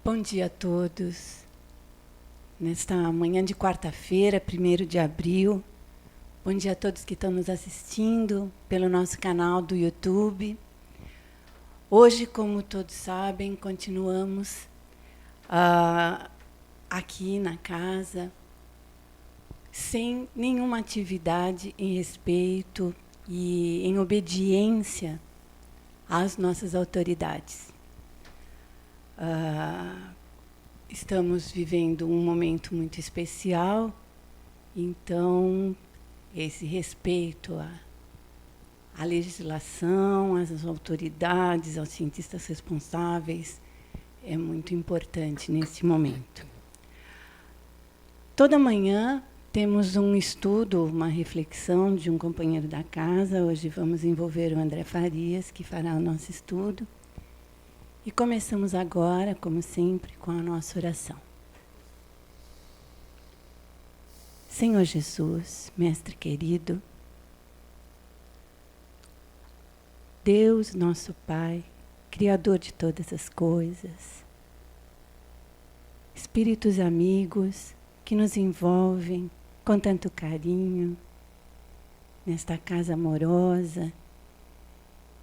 Bom dia a todos. Nesta manhã de quarta-feira, 1º de abril. Bom dia a todos que estão nos assistindo pelo nosso canal do YouTube. Hoje, como todos sabem, continuamos aqui na casa, sem nenhuma atividade em respeito e em obediência às nossas autoridades. Estamos vivendo um momento muito especial, então esse respeito à legislação, às autoridades, aos cientistas responsáveis é muito importante nesse momento. Toda manhã temos um estudo, uma reflexão de um companheiro da casa. Hoje vamos envolver o André Farias, que fará o nosso estudo. E começamos agora, como sempre, com a nossa oração. Senhor Jesus, Mestre querido, Deus, nosso Pai, Criador de todas as coisas, Espíritos amigos que nos envolvem com tanto carinho nesta casa amorosa,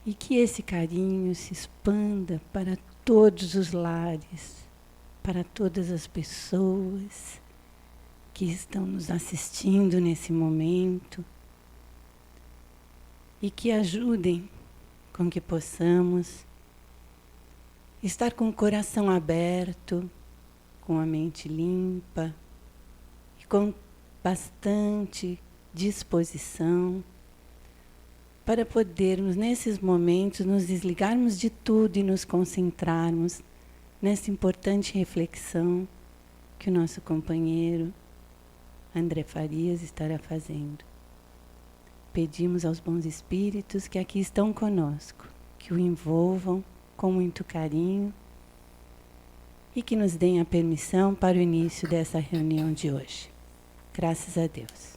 e que esse carinho se expanda para todos os lares, para todas as pessoas que estão nos assistindo nesse momento, e que ajudem com que possamos estar com o coração aberto, com a mente limpa e com bastante disposição para podermos, nesses momentos, nos desligarmos de tudo e nos concentrarmos nessa importante reflexão que o nosso companheiro André Farias estará fazendo. Pedimos aos bons espíritos que aqui estão conosco, que o envolvam com muito carinho e que nos deem a permissão para o início dessa reunião de hoje. Graças a Deus.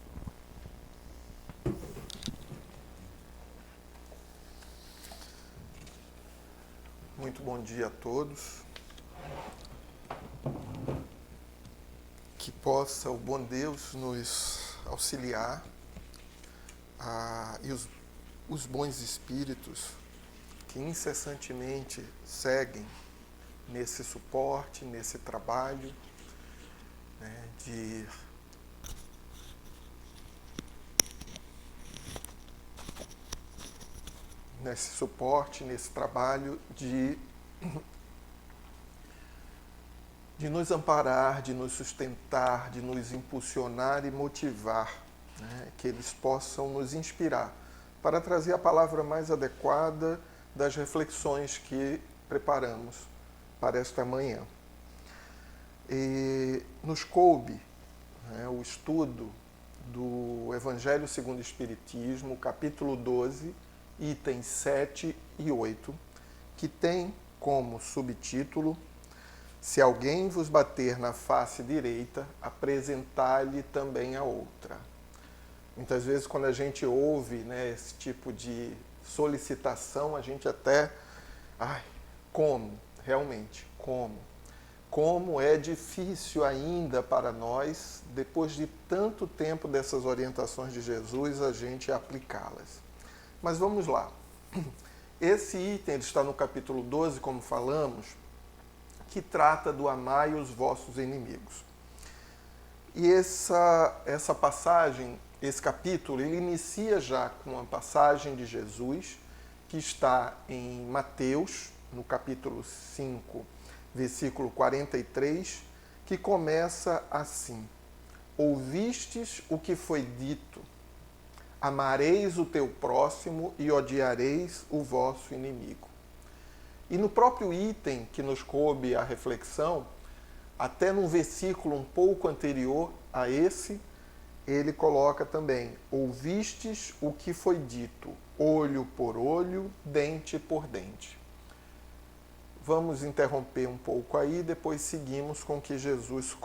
Muito bom dia a todos. Que possa o bom Deus nos auxiliar e os bons espíritos que incessantemente seguem nesse suporte, nesse trabalho, né, nesse suporte, nesse trabalho de nos amparar, de nos sustentar, de nos impulsionar e motivar, né, que eles possam nos inspirar para trazer a palavra mais adequada das reflexões que preparamos para esta manhã. E nos coube, né, o estudo do Evangelho segundo o Espiritismo, capítulo 12, itens 7 e 8, que tem como subtítulo: se alguém vos bater na face direita, apresentai-lhe também a outra. Muitas vezes, quando a gente ouve, né, esse tipo de solicitação, a gente até... como? Realmente, como? Como é difícil ainda para nós, depois de tanto tempo dessas orientações de Jesus, a gente aplicá-las. Mas vamos lá. Esse item está no capítulo 12, como falamos, que trata do amai os vossos inimigos. E essa passagem, esse capítulo, ele inicia já com a passagem de Jesus, que está em Mateus, no capítulo 5, versículo 43, que começa assim: ouvistes o que foi dito, amareis o teu próximo e odiareis o vosso inimigo. E no próprio item que nos coube a reflexão, até num versículo um pouco anterior a esse, ele coloca também: ouvistes o que foi dito, olho por olho, dente por dente. Vamos interromper um pouco aí, depois seguimos com o que Jesus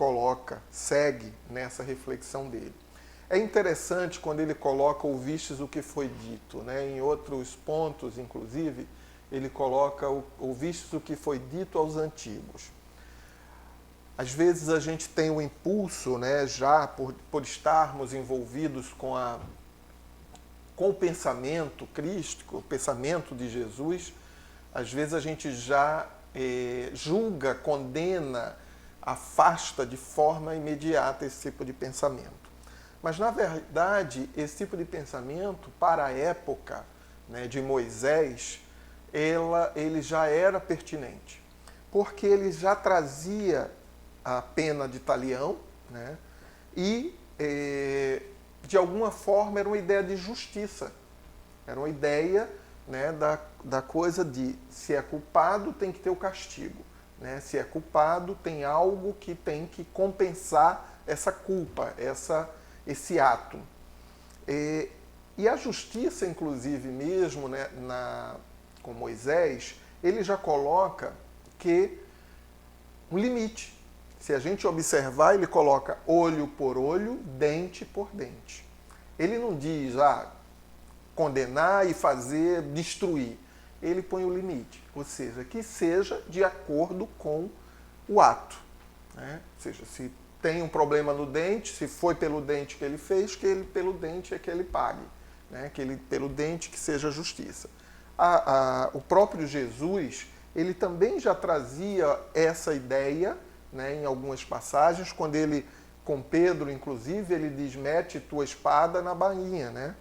segue nessa reflexão dele. É interessante quando ele coloca ouvistes o que foi dito, né? Em outros pontos, inclusive, ele coloca ouvistes o que foi dito aos antigos. Às vezes a gente tem o impulso, né, já por estarmos envolvidos com o pensamento crístico, o pensamento de Jesus, às vezes a gente já julga, condena, afasta de forma imediata esse tipo de pensamento. Mas, na verdade, esse tipo de pensamento, para a época, né, de Moisés, ele já era pertinente, porque ele já trazia a pena de talião, né, e, de alguma forma, era uma ideia de justiça. Era uma ideia, né, da coisa de se é culpado, tem que ter o castigo. Né? Se é culpado, tem algo que tem que compensar essa culpa, esse ato. E a justiça, inclusive, mesmo, né, com Moisés, ele já coloca que um limite. Se a gente observar, ele coloca olho por olho, dente por dente. Ele não diz, condenar e fazer, destruir. Ele põe o limite, ou seja, que seja de acordo com o ato. Né? Ou seja, se tem um problema no dente, se foi pelo dente que ele fez, que ele pelo dente é que ele pague. Né? Que ele pelo dente que seja justiça. O próprio Jesus, ele também já trazia essa ideia, né, em algumas passagens, quando ele, com Pedro, inclusive, ele diz, mete tua espada na bainha, né?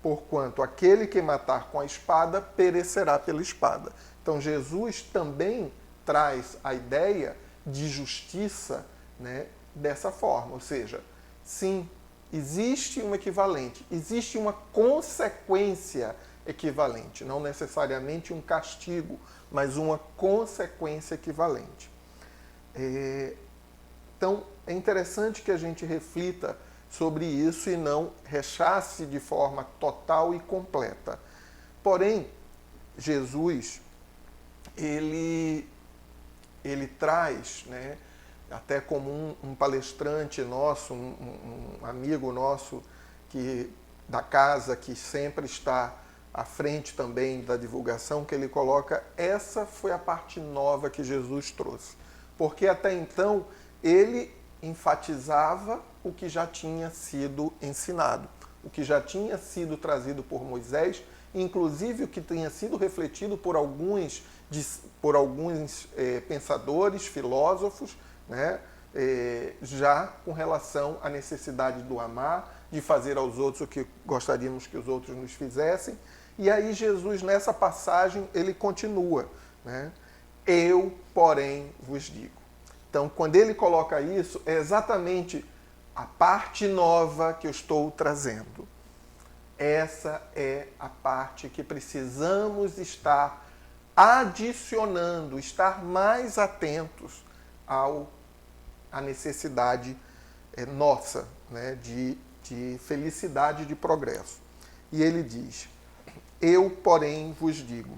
Porquanto aquele que matar com a espada perecerá pela espada. Então Jesus também traz a ideia de justiça, né, dessa forma, ou seja, sim, existe um equivalente, existe uma consequência equivalente, não necessariamente um castigo, mas uma consequência equivalente. Então, é interessante que a gente reflita sobre isso e não rechace de forma total e completa. Porém, Jesus, ele traz, né, até como um palestrante nosso, um amigo nosso da casa, que sempre está à frente também da divulgação, que ele coloca, essa foi a parte nova que Jesus trouxe. Porque até então ele enfatizava o que já tinha sido ensinado, o que já tinha sido trazido por Moisés, inclusive o que tinha sido refletido por alguns pensadores, filósofos, né, já com relação à necessidade do amar, de fazer aos outros o que gostaríamos que os outros nos fizessem. E aí Jesus, nessa passagem, ele continua, né? Eu, porém, vos digo. Então, quando ele coloca isso, é exatamente a parte nova que eu estou trazendo. Essa é a parte que precisamos estar adicionando, estar mais atentos à necessidade nossa, né, de felicidade, de progresso. E ele diz, eu, porém, vos digo,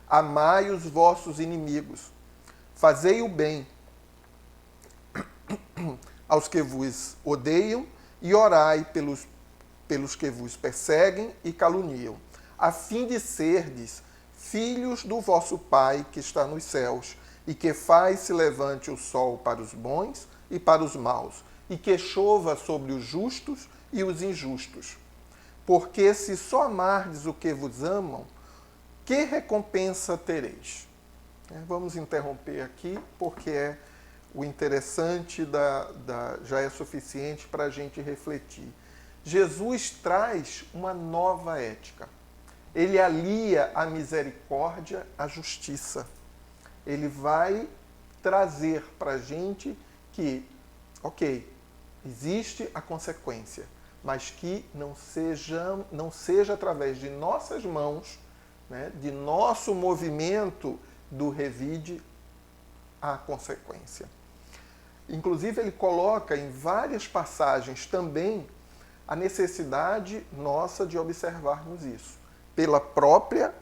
amai os vossos inimigos, fazei o bem aos que vos odeiam e orai pelos que vos perseguem e caluniam, a fim de serdes filhos do vosso Pai que está nos céus, e que faz se levante o sol para os bons e para os maus, e que chova sobre os justos e os injustos. Porque se só amardes o que vos amam, que recompensa tereis? Vamos interromper aqui, porque o interessante já é suficiente para a gente refletir. Jesus traz uma nova ética. Ele alia a misericórdia à justiça. Ele vai trazer para a gente que, ok, existe a consequência, mas que não seja através de nossas mãos, né, de nosso movimento do revide a consequência. Inclusive, ele coloca em várias passagens também a necessidade nossa de observarmos isso, pela própria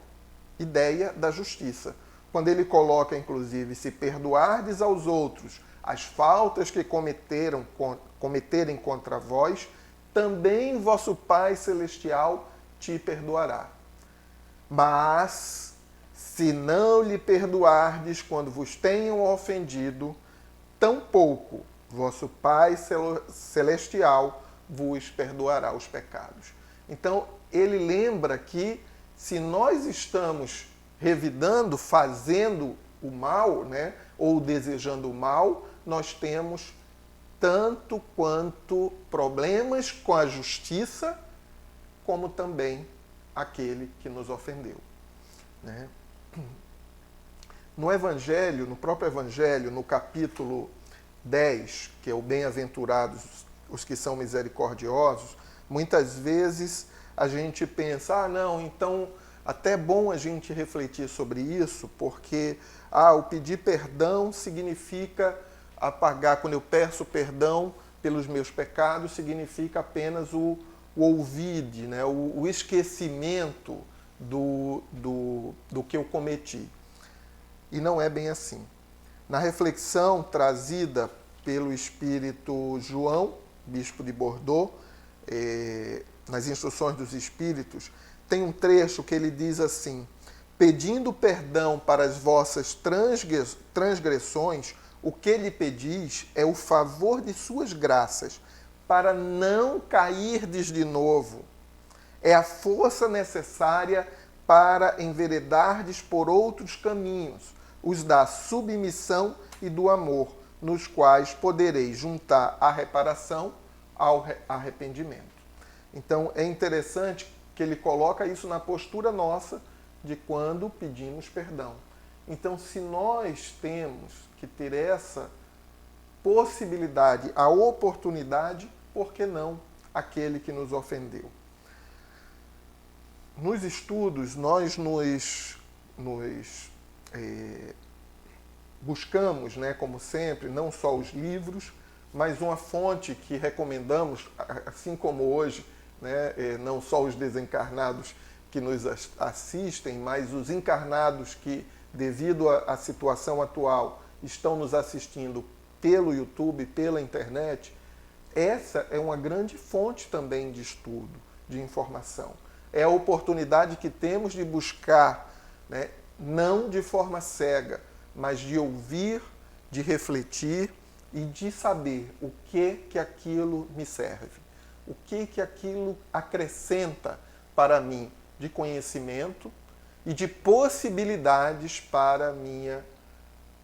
ideia da justiça. Quando ele coloca, inclusive, se perdoardes aos outros as faltas que cometerem contra vós, também vosso Pai Celestial te perdoará. Mas, se não lhe perdoardes quando vos tenham ofendido, tampouco vosso Pai Celestial vos perdoará os pecados. Então, ele lembra que se nós estamos revidando, fazendo o mal, né, ou desejando o mal, nós temos tanto quanto problemas com a justiça, como também aquele que nos ofendeu, né? No Evangelho, no próprio Evangelho, no capítulo 10, que é o Bem-aventurados os que são misericordiosos, muitas vezes a gente pensa, não, então até é bom a gente refletir sobre isso, porque o pedir perdão significa apagar, quando eu peço perdão pelos meus pecados, significa apenas o ouvide, né? o esquecimento do que eu cometi. E não é bem assim. Na reflexão trazida pelo Espírito João, bispo de Bordeaux, nas Instruções dos Espíritos, tem um trecho que ele diz assim: pedindo perdão para as vossas transgressões, o que lhe pedis é o favor de suas graças, para não cairdes de novo. É a força necessária para enveredardes por outros caminhos, os da submissão e do amor, nos quais podereis juntar a reparação ao arrependimento. Então, é interessante que ele coloca isso na postura nossa de quando pedimos perdão. Então, se nós temos que ter essa possibilidade, a oportunidade, por que não aquele que nos ofendeu? Nos estudos, nós buscamos, né, como sempre, não só os livros, mas uma fonte que recomendamos, assim como hoje, né, não só os desencarnados que nos assistem, mas os encarnados que, devido à situação atual, estão nos assistindo pelo YouTube, pela internet. Essa é uma grande fonte também de estudo, de informação. É a oportunidade que temos de buscar, né, não de forma cega, mas de ouvir, de refletir e de saber o que aquilo me serve, o que aquilo acrescenta para mim de conhecimento e de possibilidades para a minha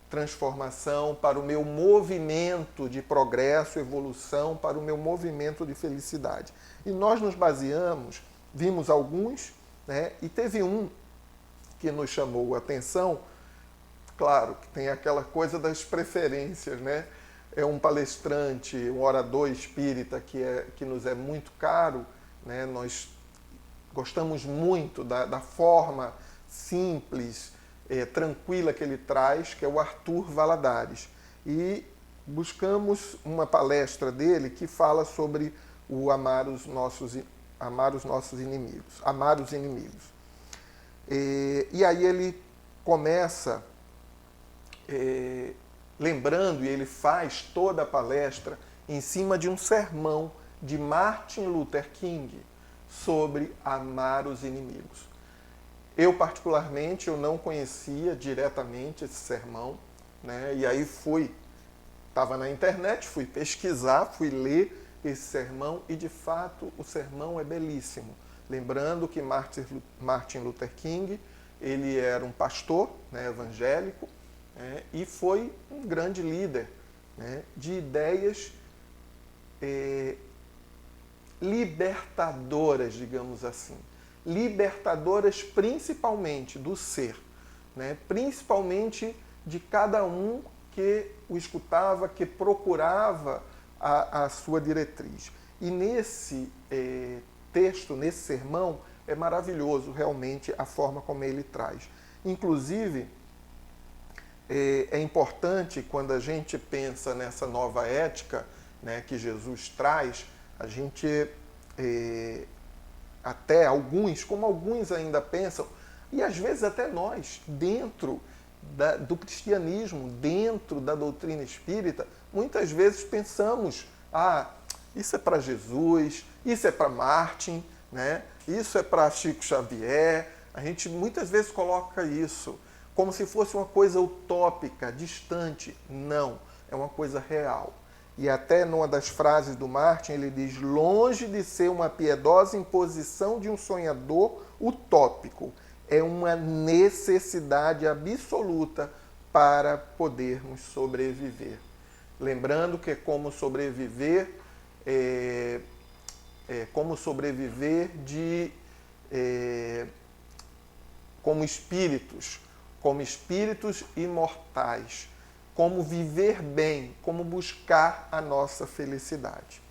transformação, para o meu movimento de progresso, evolução, para o meu movimento de felicidade. E nós nos baseamos, vimos alguns, né, e teve um que nos chamou a atenção. Claro que tem aquela coisa das preferências, né? É um palestrante, um orador espírita que nos é muito caro, né? Nós gostamos muito da forma simples, tranquila que ele traz, que é o Arthur Valadares. E buscamos uma palestra dele que fala sobre o amar os nossos inimigos, amar os inimigos. E aí ele começa lembrando, e ele faz toda a palestra em cima de um sermão de Martin Luther King sobre amar os inimigos. Eu, particularmente, eu não conhecia diretamente esse sermão, né? E aí estava na internet, fui pesquisar, fui ler esse sermão e, de fato, o sermão é belíssimo. Lembrando que Martin Luther King, ele era um pastor, né, evangélico, e foi um grande líder, né, de ideias libertadoras, digamos assim. Libertadoras principalmente do ser, né, principalmente de cada um que o escutava, que procurava a sua diretriz. E nesse texto, nesse sermão, é maravilhoso realmente a forma como ele traz. Inclusive, é importante, quando a gente pensa nessa nova ética, né, que Jesus traz, a gente, até alguns, como alguns ainda pensam, e às vezes até nós, dentro do cristianismo, dentro da doutrina espírita, muitas vezes pensamos, isso é para Jesus, isso é para Martin, né? Isso é para Chico Xavier. A gente muitas vezes coloca isso como se fosse uma coisa utópica, distante. Não. é uma coisa real. E até numa das frases do Martin, ele diz: longe de ser uma piedosa imposição de um sonhador utópico, é uma necessidade absoluta para podermos sobreviver. Lembrando que como sobreviver como espíritos imortais, como viver bem, como buscar a nossa felicidade.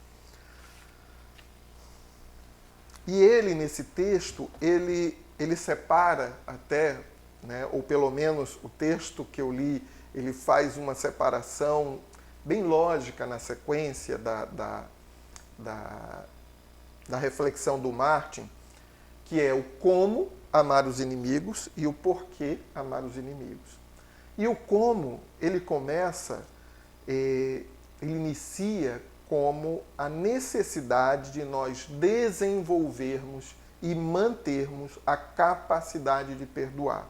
E ele, nesse texto, ele separa até, né, ou pelo menos o texto que eu li, ele faz uma separação bem lógica na sequência da reflexão do Martin, que é o como amar os inimigos e o porquê amar os inimigos. E o como, ele começa, ele inicia como a necessidade de nós desenvolvermos e mantermos a capacidade de perdoar.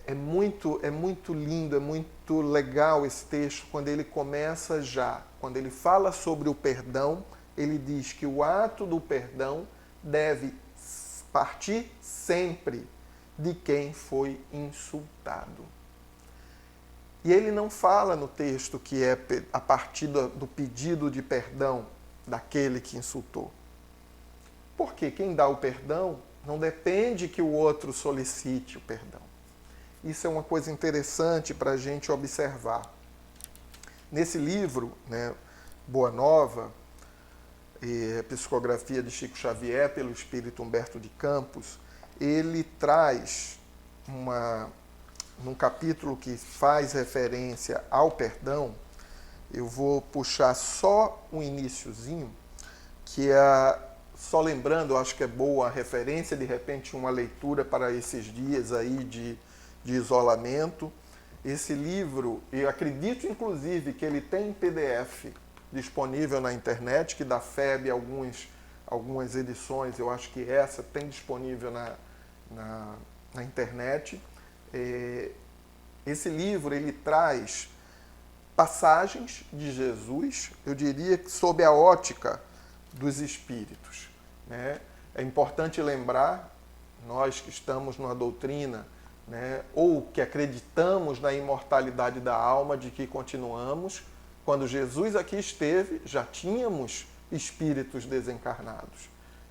É muito lindo, é muito legal esse texto quando ele começa quando ele fala sobre o perdão, ele diz que o ato do perdão deve partir sempre de quem foi insultado. E ele não fala no texto que é a partir do pedido de perdão daquele que insultou. Porque quem dá o perdão não depende que o outro solicite o perdão. Isso é uma coisa interessante para a gente observar. Nesse livro, né, Boa Nova, Psicografia de Chico Xavier pelo espírito Humberto de Campos, ele traz num capítulo que faz referência ao perdão, eu vou puxar só um iniciozinho, que é, só lembrando, eu acho que é boa a referência, de repente uma leitura para esses dias aí de isolamento. Esse livro, eu acredito inclusive que ele tem em PDF disponível na internet, que da FEB algumas edições, eu acho que essa tem disponível na internet. Esse livro, ele traz passagens de Jesus, eu diria que sob a ótica dos espíritos, né? É importante lembrar, nós que estamos numa doutrina, né, ou que acreditamos na imortalidade da alma, de que continuamos, quando Jesus aqui esteve, já tínhamos espíritos desencarnados,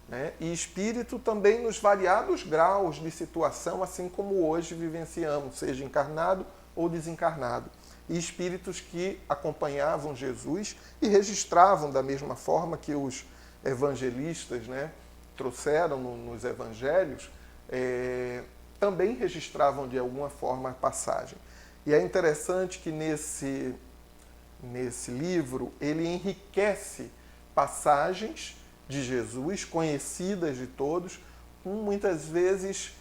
né? E espírito também nos variados graus de situação, assim como hoje vivenciamos, seja encarnado ou desencarnado. E espíritos que acompanhavam Jesus e registravam da mesma forma que os evangelistas, né, trouxeram nos evangelhos, também registravam de alguma forma a passagem. E é interessante que nesse livro ele enriquece passagens de Jesus, conhecidas de todos, com muitas vezes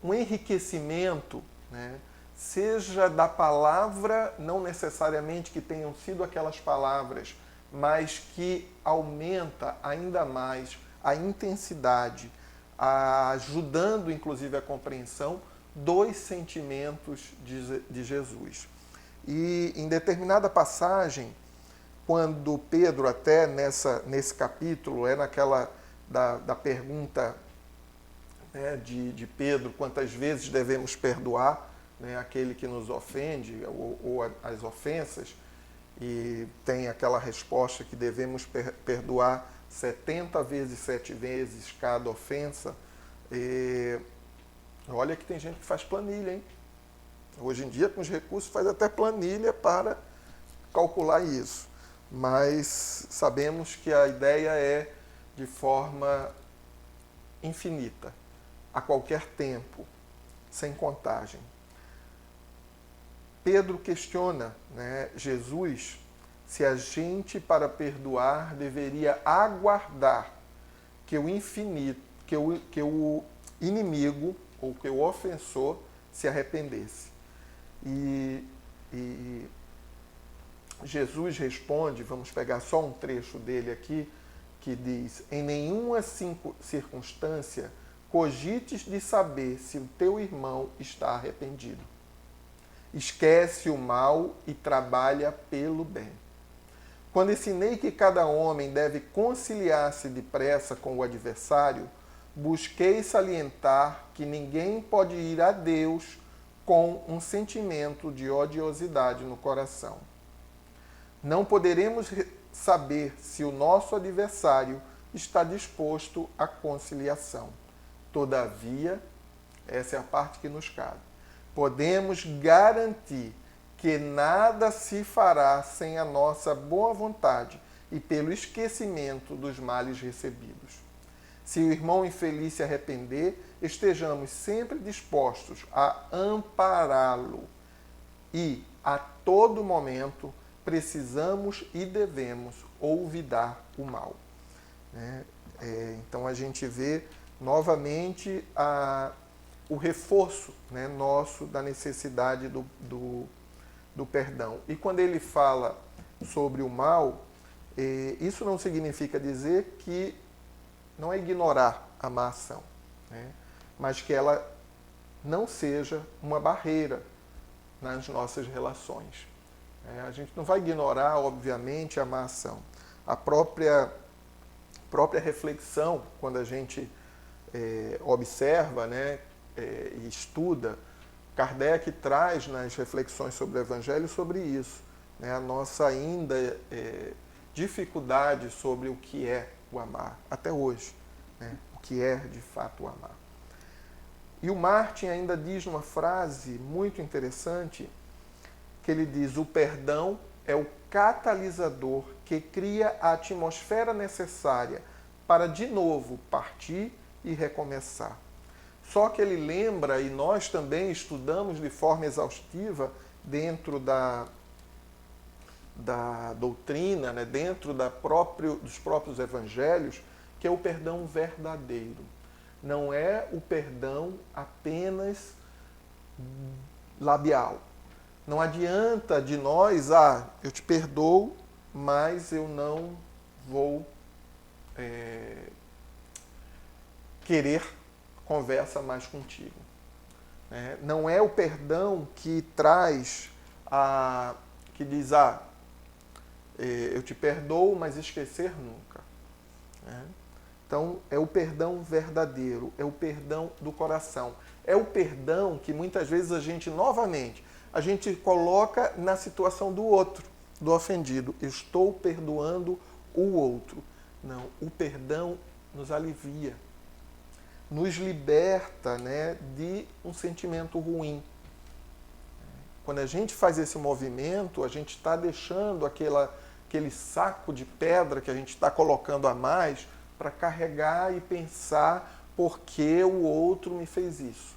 um enriquecimento, né? Seja da palavra, não necessariamente que tenham sido aquelas palavras, mas que aumenta ainda mais a intensidade, ajudando inclusive a compreensão dos sentimentos de Jesus. E em determinada passagem, quando Pedro, até nesse capítulo, naquela da pergunta, né, de Pedro, quantas vezes devemos perdoar, né, aquele que nos ofende, ou as ofensas, e tem aquela resposta que devemos perdoar 70 vezes, 7 vezes cada ofensa. Olha que tem gente que faz planilha, hein? Hoje em dia, com os recursos, faz até planilha para calcular isso. Mas sabemos que a ideia é de forma infinita, a qualquer tempo, sem contagem. Pedro questiona, né, Jesus, se a gente, para perdoar, deveria aguardar que o infinito, que o inimigo ou que o ofensor se arrependesse. E Jesus responde, vamos pegar só um trecho dele aqui, que diz: em nenhuma circunstância cogites de saber se o teu irmão está arrependido. esquece o mal e trabalha pelo bem. Quando ensinei que cada homem deve conciliar-se depressa com o adversário, busquei salientar que ninguém pode ir a Deus com um sentimento de odiosidade no coração. Não poderemos saber se o nosso adversário está disposto à conciliação. Todavia, essa é a parte que nos cabe, podemos garantir que nada se fará sem a nossa boa vontade e pelo esquecimento dos males recebidos. Se o irmão infeliz se arrepender, estejamos sempre dispostos a ampará-lo e, a todo momento, precisamos e devemos olvidar o mal. Então a gente vê novamente o reforço, nosso da necessidade do perdão. E quando ele fala sobre o mal, isso não significa dizer que não é ignorar a má ação, mas que ela não seja uma barreira nas nossas relações. A gente não vai ignorar, obviamente, a má ação. A própria reflexão, quando a gente observa e estuda, Kardec traz nas reflexões sobre o Evangelho sobre isso, a nossa ainda dificuldade sobre o que é o amar, até hoje, o que é de fato o amar. E o Martin ainda diz numa frase muito interessante, que ele diz: o perdão é o catalisador que cria a atmosfera necessária para de novo partir e recomeçar. Só que ele lembra, e nós também estudamos de forma exaustiva dentro da doutrina, dentro dos próprios evangelhos, que é o perdão verdadeiro. Não é o perdão apenas labial. Não adianta de nós, eu te perdoo, mas eu não vou querer conversa mais contigo. Não é o perdão que traz, que diz, eu te perdoo, mas esquecer nunca. Então, é o perdão verdadeiro, é o perdão do coração. É o perdão que muitas vezes a gente coloca na situação do outro, do ofendido. Eu estou perdoando o outro. Não, o perdão nos alivia, nos liberta de um sentimento ruim. Quando a gente faz esse movimento, a gente está deixando aquele saco de pedra que a gente está colocando a mais para carregar e pensar por que o outro me fez isso.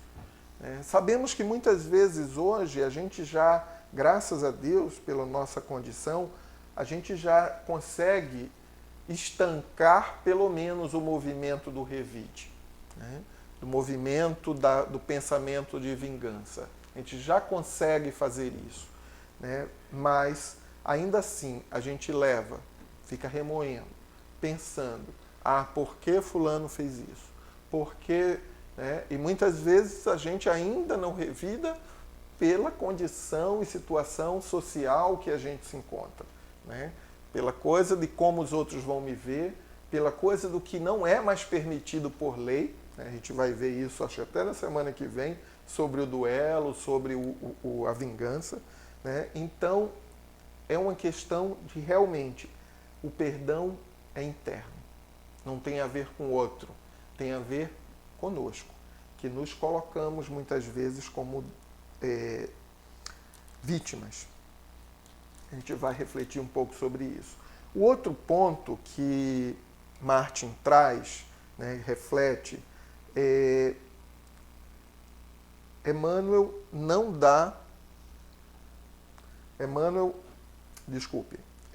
Sabemos que muitas vezes hoje a gente já, graças a Deus, pela nossa condição, a gente já consegue estancar pelo menos o movimento do revide, do movimento do pensamento de vingança. A gente já consegue fazer isso, mas ainda assim a gente fica remoendo, pensando, por que fulano fez isso? Por que... E muitas vezes a gente ainda não revida pela condição e situação social que a gente se encontra. Pela coisa de como os outros vão me ver, pela coisa do que não é mais permitido por lei. A gente vai ver isso, acho até na semana que vem, sobre o duelo, sobre a vingança. Então, é uma questão de realmente, o perdão é interno. Não tem a ver com o outro, tem a ver conosco, que nos colocamos muitas vezes como vítimas. A gente vai refletir um pouco sobre isso. O outro ponto que Martin traz, reflete, Emmanuel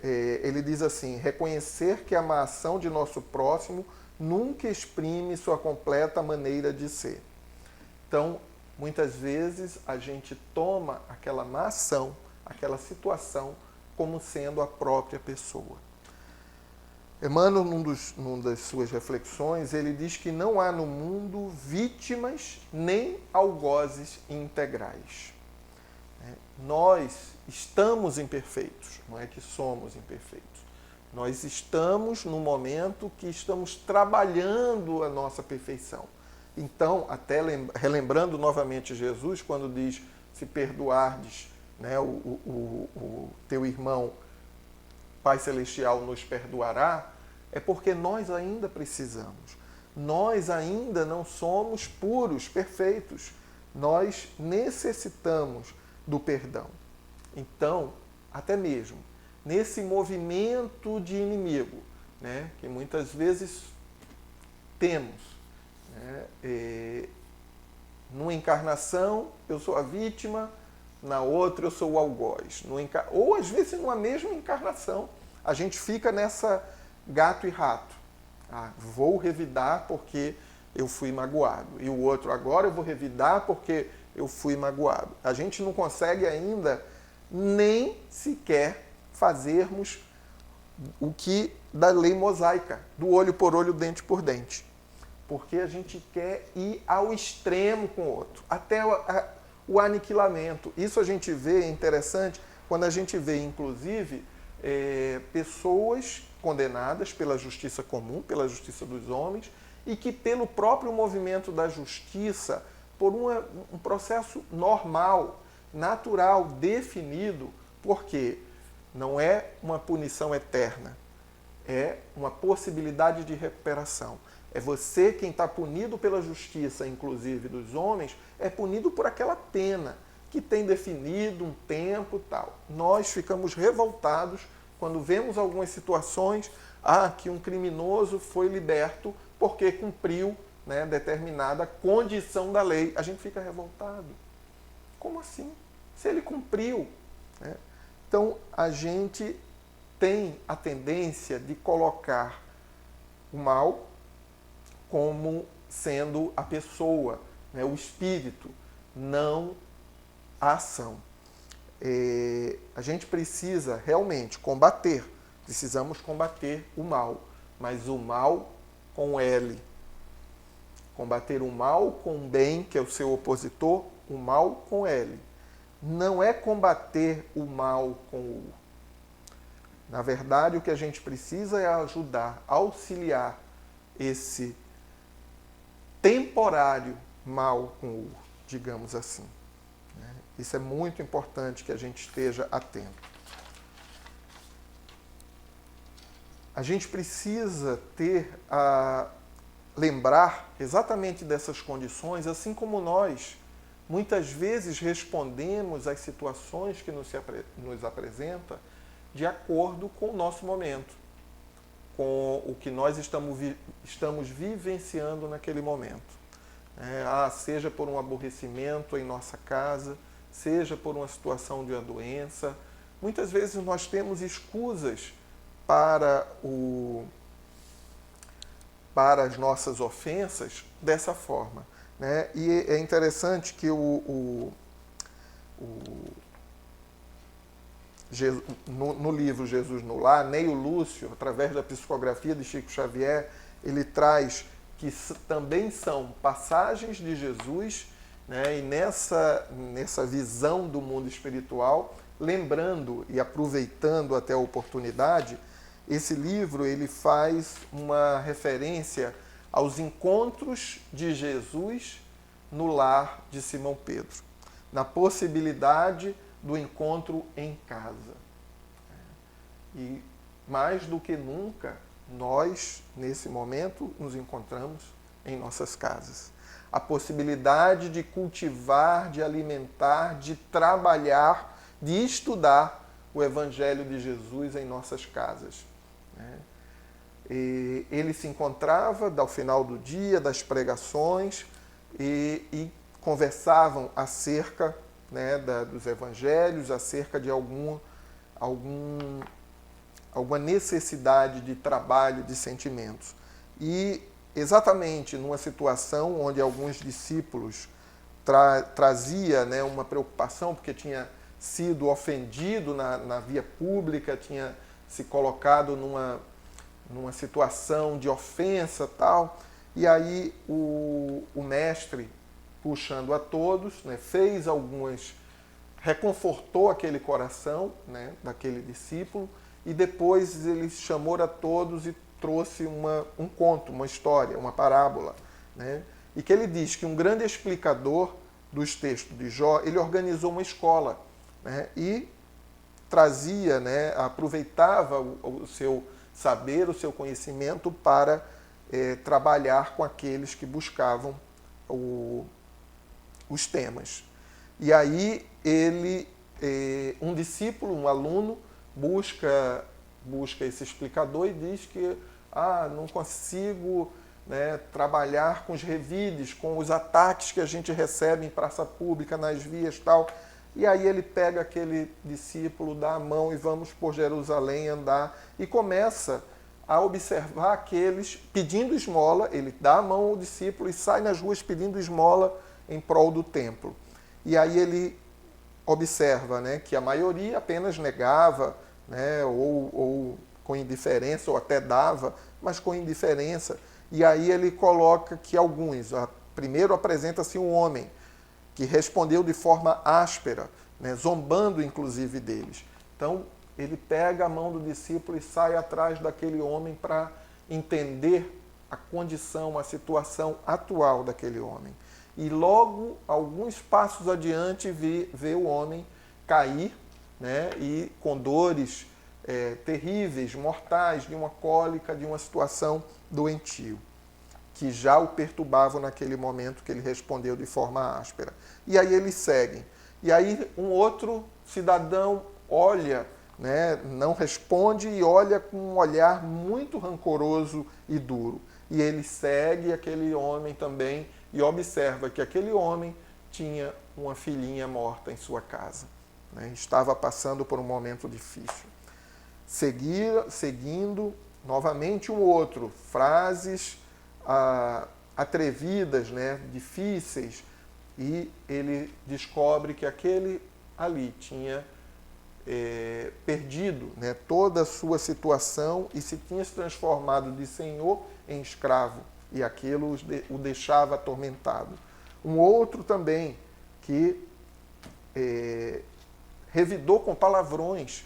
ele diz assim: reconhecer que a má ação de nosso próximo nunca exprime sua completa maneira de ser. Então, muitas vezes a gente toma aquela má ação, aquela situação, como sendo a própria pessoa. Emmanuel, numa das suas reflexões, ele diz que não há no mundo vítimas nem algozes integrais. Nós estamos imperfeitos, não é que somos imperfeitos. Nós estamos no momento que estamos trabalhando a nossa perfeição. Então, até relembrando novamente Jesus, quando diz, se perdoardes, né, o teu irmão, Pai Celestial nos perdoará, é porque nós ainda precisamos. Nós ainda não somos puros, perfeitos. Nós necessitamos do perdão. Então, até mesmo nesse movimento de inimigo, né, que muitas vezes temos, né, numa encarnação eu sou a vítima, na outra eu sou o algoz. Ou às vezes numa mesma encarnação a gente fica nessa gato e rato. Vou revidar porque eu fui magoado. E o outro, agora eu vou revidar porque eu fui magoado. A gente não consegue ainda nem sequer fazermos o que da lei mosaica, do olho por olho, dente por dente. Porque a gente quer ir ao extremo com o outro, até o aniquilamento. Isso a gente vê, é interessante, quando a gente vê, inclusive, pessoas condenadas pela justiça comum, pela justiça dos homens, e que pelo próprio movimento da justiça, por um processo normal, natural, definido, porque não é uma punição eterna, é uma possibilidade de recuperação. É você quem está punido pela justiça, inclusive dos homens, é punido por aquela pena que tem definido um tempo e tal. Nós ficamos revoltados quando vemos algumas situações que um criminoso foi liberto porque cumpriu, né, determinada condição da lei. A gente fica revoltado. Como assim? Se ele cumpriu. Né? Então, a gente tem a tendência de colocar o mal como sendo a pessoa, né, o espírito, não a ação. A gente precisa realmente precisamos combater o mal, mas o mal com L. Combater o mal com o bem, que é o seu opositor, o mal com L. Não é combater o mal com o U. Na verdade, o que a gente precisa é ajudar, auxiliar esse temporário mal com o U, digamos assim. Isso é muito importante que a gente esteja atento. A gente precisa lembrar exatamente dessas condições, assim como nós muitas vezes respondemos às situações que nos apresenta de acordo com o nosso momento, com o que nós estamos vivenciando naquele momento. Seja por um aborrecimento em nossa casa, seja por uma situação de uma doença. Muitas vezes nós temos escusas para as nossas ofensas dessa forma. Né? E é interessante que no livro Jesus no Lar, Neio Lúcio, através da psicografia de Chico Xavier, ele traz que também são passagens de Jesus, né? E nessa visão do mundo espiritual, lembrando e aproveitando até a oportunidade, esse livro ele faz uma referência aos encontros de Jesus no lar de Simão Pedro, na possibilidade do encontro em casa. E mais do que nunca, nós, nesse momento, nos encontramos em nossas casas. A possibilidade de cultivar, de alimentar, de trabalhar, de estudar o Evangelho de Jesus em nossas casas. E ele se encontrava ao final do dia, das pregações, e conversavam acerca, né, dos evangelhos, acerca de alguma necessidade de trabalho, de sentimentos. E exatamente numa situação onde alguns discípulos trazia, né, uma preocupação, porque tinha sido ofendido na via pública, tinha se colocado numa situação de ofensa tal, e aí o mestre, puxando a todos, né, fez algumas reconfortou aquele coração, né, daquele discípulo, e depois ele chamou a todos e trouxe um conto, uma história, uma parábola, né, e que ele diz que um grande explicador dos textos de Jó, ele organizou uma escola, né, e trazia, né, aproveitava o seu saber, o seu conhecimento para trabalhar com aqueles que buscavam os temas. E aí ele, um discípulo, um aluno, busca esse explicador e diz que não consigo, né, trabalhar com os revides, com os ataques que a gente recebe em praça pública, nas vias e tal. E aí ele pega aquele discípulo, dá a mão e vamos por Jerusalém andar, e começa a observar aqueles pedindo esmola. Ele dá a mão ao discípulo e sai nas ruas pedindo esmola em prol do templo. E aí ele observa, né, que a maioria apenas negava, né, ou com indiferença, ou até dava, mas com indiferença. E aí ele coloca que alguns, primeiro apresenta-se um homem, que respondeu de forma áspera, né, zombando inclusive deles. Então, ele pega a mão do discípulo e sai atrás daquele homem para entender a condição, a situação atual daquele homem. E logo, alguns passos adiante, vê o homem cair, né, e com dores terríveis, mortais, de uma cólica, de uma situação doentio, que já o perturbavam naquele momento que ele respondeu de forma áspera. E aí eles seguem. E aí um outro cidadão olha, né, não responde e olha com um olhar muito rancoroso e duro. E ele segue aquele homem também e observa que aquele homem tinha uma filhinha morta em sua casa, né, estava passando por um momento difícil. Seguindo, novamente um outro, frases atrevidas, né, difíceis, e ele descobre que aquele ali tinha perdido, né, toda a sua situação e se tinha se transformado de senhor em escravo, e aquilo o deixava atormentado. Um outro também que revidou com palavrões,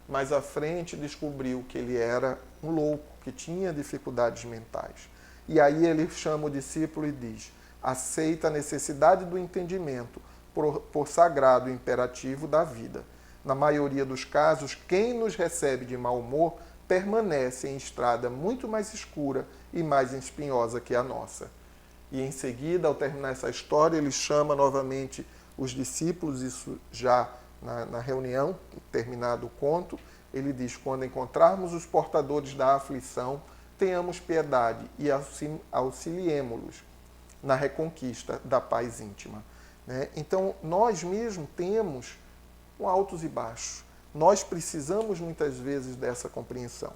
mas à frente descobriu que ele era um louco, que tinha dificuldades mentais. E aí ele chama o discípulo e diz: aceita a necessidade do entendimento por sagrado imperativo da vida. Na maioria dos casos, quem nos recebe de mau humor permanece em estrada muito mais escura e mais espinhosa que a nossa. E em seguida, ao terminar essa história, ele chama novamente os discípulos, isso já na reunião, terminado o conto, ele diz: quando encontrarmos os portadores da aflição, tenhamos piedade e auxiliemo-los na reconquista da paz íntima. Né? Então, nós mesmos temos altos e baixos. Nós precisamos muitas vezes dessa compreensão.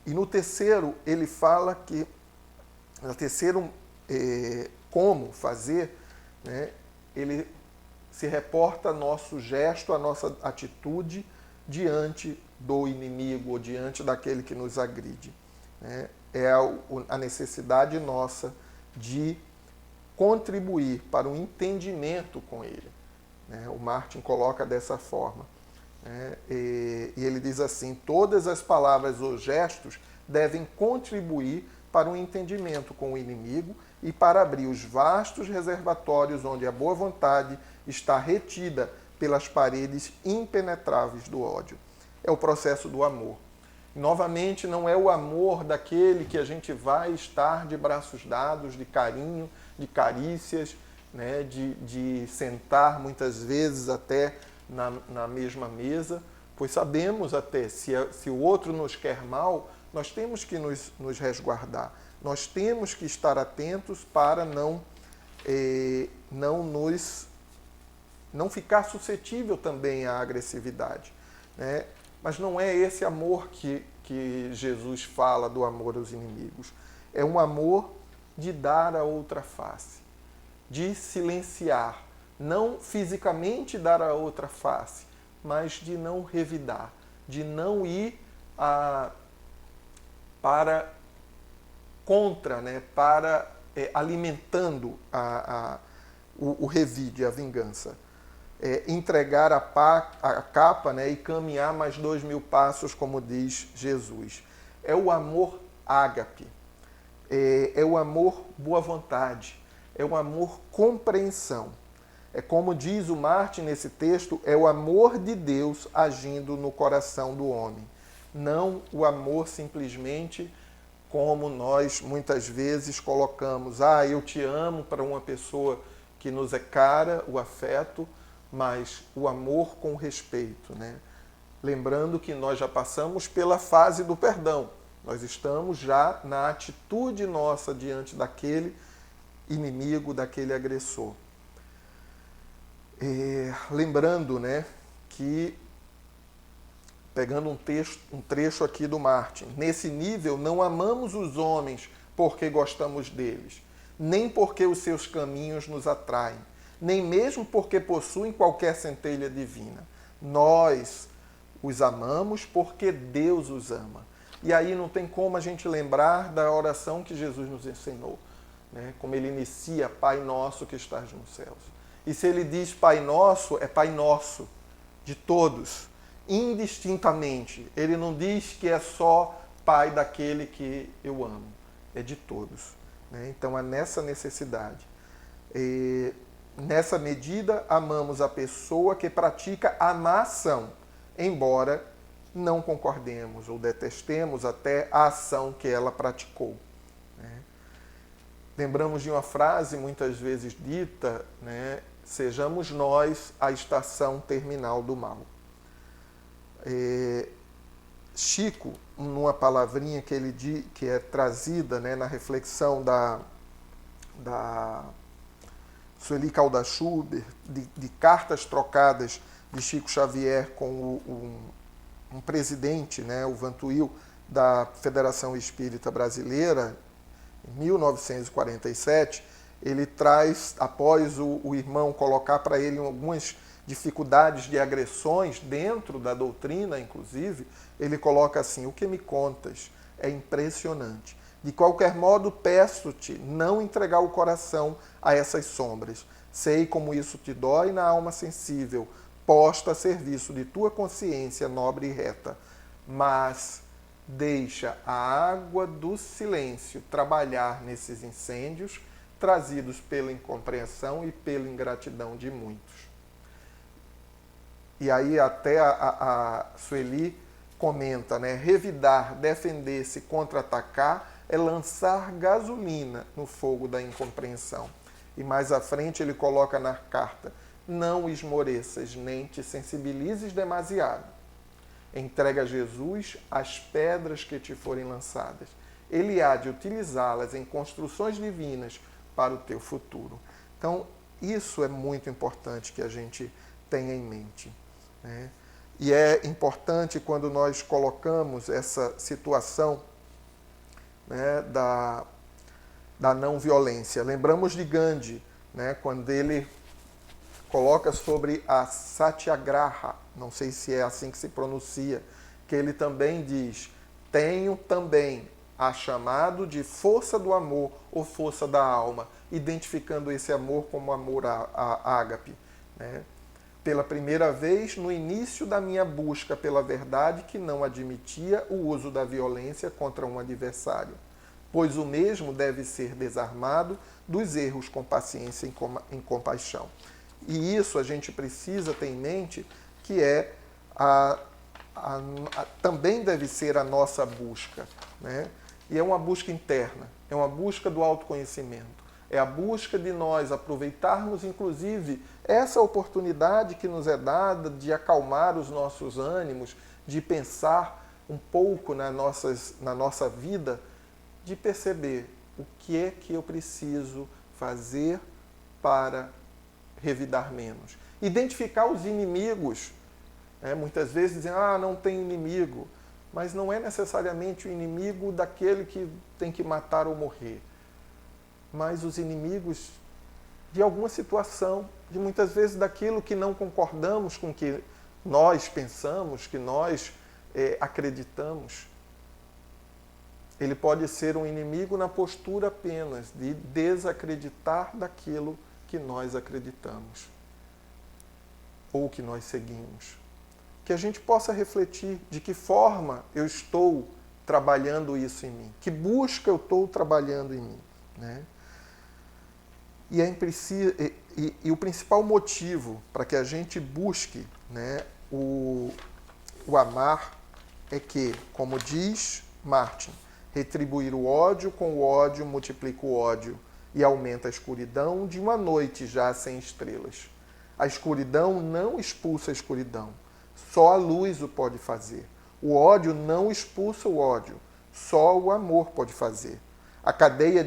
E no terceiro, ele fala que, no terceiro como fazer, né, ele se reporta a nosso gesto, a nossa atitude diante do inimigo ou diante daquele que nos agride. Né? É a necessidade nossa de contribuir para o entendimento com ele. Né? O Martin coloca dessa forma. Né? E ele diz assim: todas as palavras ou gestos devem contribuir para o entendimento com o inimigo e para abrir os vastos reservatórios onde a boa vontade está retida pelas paredes impenetráveis do ódio. É o processo do amor. Novamente, não é o amor daquele que a gente vai estar de braços dados, de carinho, de carícias, né, de sentar muitas vezes até na mesma mesa, pois sabemos até, se o outro nos quer mal, nós temos que nos resguardar. Nós temos que estar atentos para não ficar suscetível também à agressividade. Né? Mas não é esse amor que Jesus fala do amor aos inimigos. É um amor de dar a outra face, de silenciar, não fisicamente dar a outra face, mas de não revidar, de não ir contra, né, para alimentando o revide, a vingança. Entregar a capa, né, e caminhar mais 2000 passos, como diz Jesus. É o amor ágape, é o amor boa vontade, é o amor compreensão. É como diz o Martin nesse texto, é o amor de Deus agindo no coração do homem. Não o amor simplesmente como nós muitas vezes colocamos, eu te amo para uma pessoa que nos é cara, o afeto, mas o amor com respeito, né? Lembrando que nós já passamos pela fase do perdão. Nós estamos já na atitude nossa diante daquele inimigo, daquele agressor. Lembrando, né, que, pegando um trecho aqui do Martin, nesse nível não amamos os homens porque gostamos deles, nem porque os seus caminhos nos atraem, nem mesmo porque possuem qualquer centelha divina. Nós os amamos porque Deus os ama. E aí não tem como a gente lembrar da oração que Jesus nos ensinou, né? Como ele inicia, Pai nosso que estás nos céus. E se ele diz Pai nosso, é Pai nosso, de todos, indistintamente. Ele não diz que é só Pai daquele que eu amo, é de todos, né? Então é nessa necessidade. Nessa medida, amamos a pessoa que pratica a má ação, embora não concordemos ou detestemos até a ação que ela praticou, né? Lembramos de uma frase muitas vezes dita, né? Sejamos nós a estação terminal do mal. Chico, numa palavrinha que ele diz, que é trazida, né, na reflexão da Sueli Caldas Schubert, de cartas trocadas de Chico Xavier com um presidente, né, o Vantuil, da Federação Espírita Brasileira, em 1947, ele traz, após o irmão colocar para ele algumas dificuldades de agressões dentro da doutrina, inclusive, ele coloca assim: o que me contas é impressionante. De qualquer modo, peço-te não entregar o coração a essas sombras. Sei como isso te dói na alma sensível, posta a serviço de tua consciência nobre e reta. Mas deixa a água do silêncio trabalhar nesses incêndios trazidos pela incompreensão e pela ingratidão de muitos. E aí até a Sueli comenta, né? Revidar, defender-se, contra-atacar é lançar gasolina no fogo da incompreensão. E mais à frente ele coloca na carta: não esmoreças, nem te sensibilizes demasiado. Entrega a Jesus as pedras que te forem lançadas. Ele há de utilizá-las em construções divinas para o teu futuro. Então, isso é muito importante que a gente tenha em mente, né? E é importante quando nós colocamos essa situação, né, da não violência. Lembramos de Gandhi, né, quando ele coloca sobre a Satyagraha, não sei se é assim que se pronuncia, que ele também diz: tenho também a chamado de força do amor ou força da alma, identificando esse amor como amor a ágape, né? Pela primeira vez, no início da minha busca pela verdade que não admitia o uso da violência contra um adversário, pois o mesmo deve ser desarmado dos erros com paciência e compaixão. E isso a gente precisa ter em mente, que é também deve ser a nossa busca, né? E é uma busca interna, é uma busca do autoconhecimento, é a busca de nós aproveitarmos, inclusive, essa oportunidade que nos é dada de acalmar os nossos ânimos, de pensar um pouco na nossa vida, de perceber o que é que eu preciso fazer para revidar menos. Identificar os inimigos, né? Muitas vezes dizem: não tem inimigo. Mas não é necessariamente o inimigo daquele que tem que matar ou morrer, mas os inimigos de alguma situação, de muitas vezes daquilo que não concordamos com o que nós pensamos, que nós acreditamos. Ele pode ser um inimigo na postura apenas de desacreditar daquilo que nós acreditamos ou que nós seguimos. Que a gente possa refletir de que forma eu estou trabalhando isso em mim, que busca eu estou trabalhando em mim, né? E o principal motivo para que a gente busque, né, o amar é que, como diz Martin, retribuir o ódio com o ódio multiplica o ódio e aumenta a escuridão de uma noite já sem estrelas. A escuridão não expulsa a escuridão, só a luz o pode fazer. O ódio não expulsa o ódio, só o amor pode fazer. A cadeia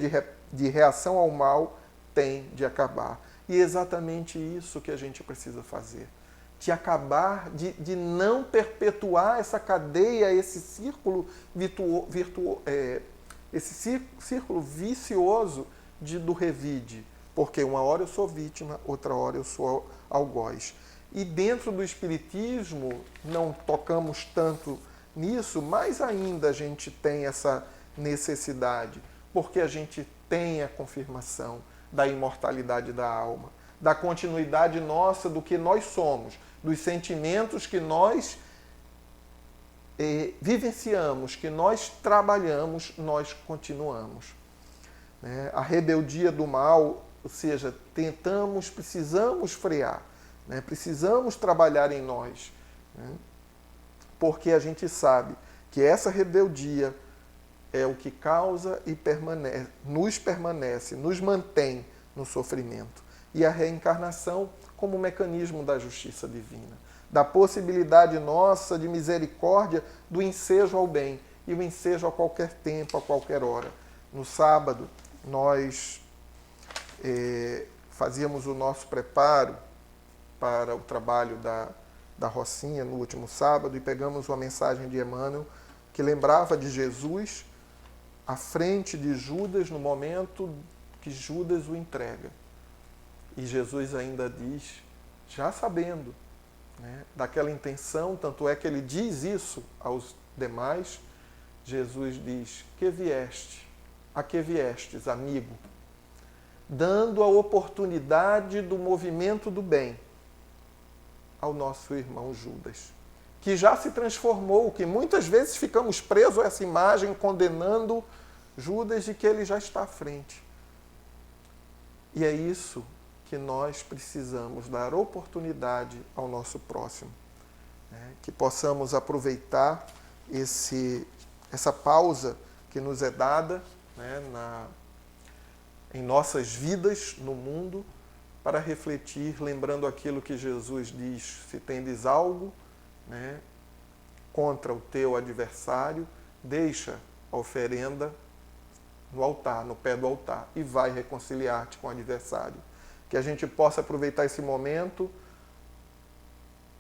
de reação ao mal tem de acabar. E é exatamente isso que a gente precisa fazer. De acabar, de não perpetuar essa cadeia, esse círculo círculo vicioso do revide. Porque uma hora eu sou vítima, outra hora eu sou algoz. E dentro do Espiritismo, não tocamos tanto nisso, mas ainda a gente tem essa necessidade, porque a gente tem a confirmação da imortalidade da alma, da continuidade nossa do que nós somos, dos sentimentos que nós vivenciamos, que nós trabalhamos, nós continuamos. A rebeldia do mal, ou seja, precisamos frear, né? Precisamos trabalhar em nós, né? Porque a gente sabe que essa rebeldia é o que causa e nos mantém no sofrimento. E a reencarnação como mecanismo da justiça divina, da possibilidade nossa de misericórdia, do ensejo ao bem, e o ensejo a qualquer tempo, a qualquer hora. No sábado, nós fazíamos o nosso preparo para o trabalho da Rocinha no último sábado e pegamos uma mensagem de Emmanuel que lembrava de Jesus à frente de Judas no momento que Judas o entrega. E Jesus ainda diz, já sabendo, né, daquela intenção, tanto é que ele diz isso aos demais, Jesus diz, a que viestes, amigo? Dando a oportunidade do movimento do bem ao nosso irmão Judas, que já se transformou, que muitas vezes ficamos presos a essa imagem, condenando Judas de que ele já está à frente. E é isso que nós precisamos, dar oportunidade ao nosso próximo, né? Que possamos aproveitar essa pausa que nos é dada, né, em nossas vidas no mundo, para refletir, lembrando aquilo que Jesus diz, se tendes algo, né, contra o teu adversário, deixa a oferenda no altar, no pé do altar, e vai reconciliar-te com o adversário. Que a gente possa aproveitar esse momento,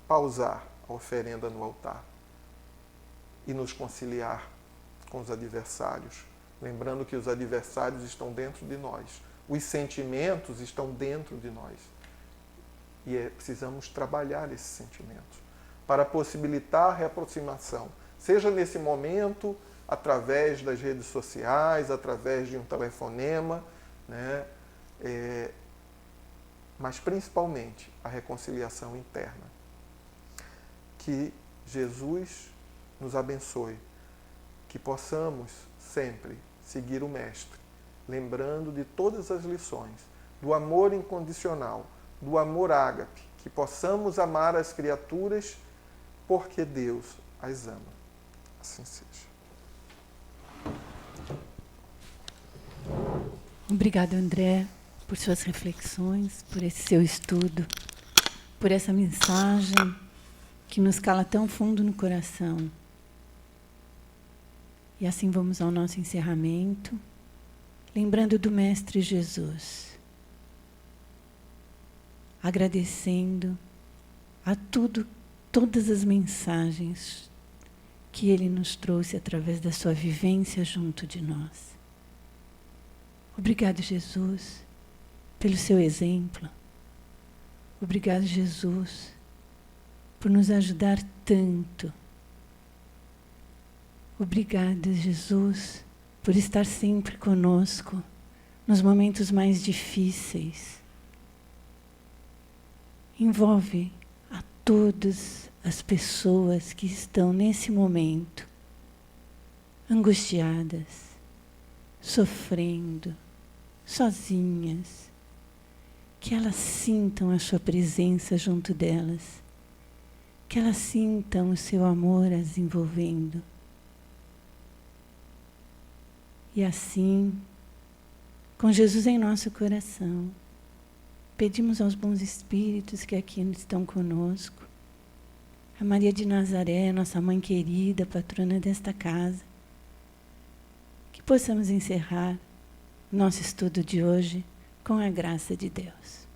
pausar a oferenda no altar e nos conciliar com os adversários. Lembrando que os adversários estão dentro de nós. Os sentimentos estão dentro de nós. E precisamos trabalhar esses sentimentos para possibilitar a reaproximação. Seja nesse momento, através das redes sociais, através de um telefonema, né? Mas principalmente a reconciliação interna. Que Jesus nos abençoe, que possamos sempre seguir o Mestre, lembrando de todas as lições, do amor incondicional, do amor ágape, que possamos amar as criaturas porque Deus as ama. Assim seja. Obrigado, André, por suas reflexões, por esse seu estudo, por essa mensagem que nos cala tão fundo no coração. E assim vamos ao nosso encerramento, lembrando do Mestre Jesus, agradecendo a todas as mensagens que Ele nos trouxe através da sua vivência junto de nós. Obrigado, Jesus, pelo seu exemplo. Obrigado, Jesus, por nos ajudar tanto. Obrigado, Jesus, por estar sempre conosco nos momentos mais difíceis. envolve a todas as pessoas que estão nesse momento angustiadas, sofrendo, sozinhas, que elas sintam a sua presença junto delas, que elas sintam o seu amor as envolvendo. E assim, com Jesus em nosso coração, pedimos aos bons espíritos que aqui estão conosco, a Maria de Nazaré, nossa mãe querida, patrona desta casa, que possamos encerrar nosso estudo de hoje com a graça de Deus.